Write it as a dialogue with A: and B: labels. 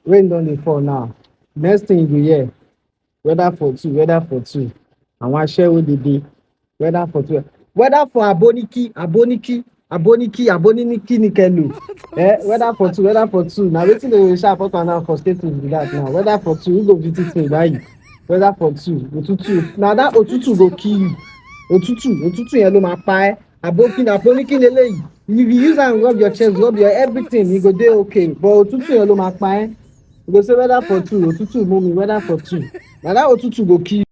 A: Rain don dey fall now. Next thing you go hear, weather for two, weather for two. Àwọn aṣẹ́wó dey weather for two. Weather for aboniki, aboniki, aboniki, aboniniki ni kẹlò. Weather for two, weather for two. Na wetin dey dey shout up and down for status be that now. Weather for two, who go visit me báyìí? Weather for two, òtútù. Na that òtútù go kill you. Òtútù yẹn ló máa pa ẹ́. Aboniki leléyìí. If you use am rub your chest, rub your everything, you go dey okay. But òtútù yẹn ló máa pa ẹ́. You go say weather for two, òtútù mú mi, weather for two. Na that òtútù go kill you.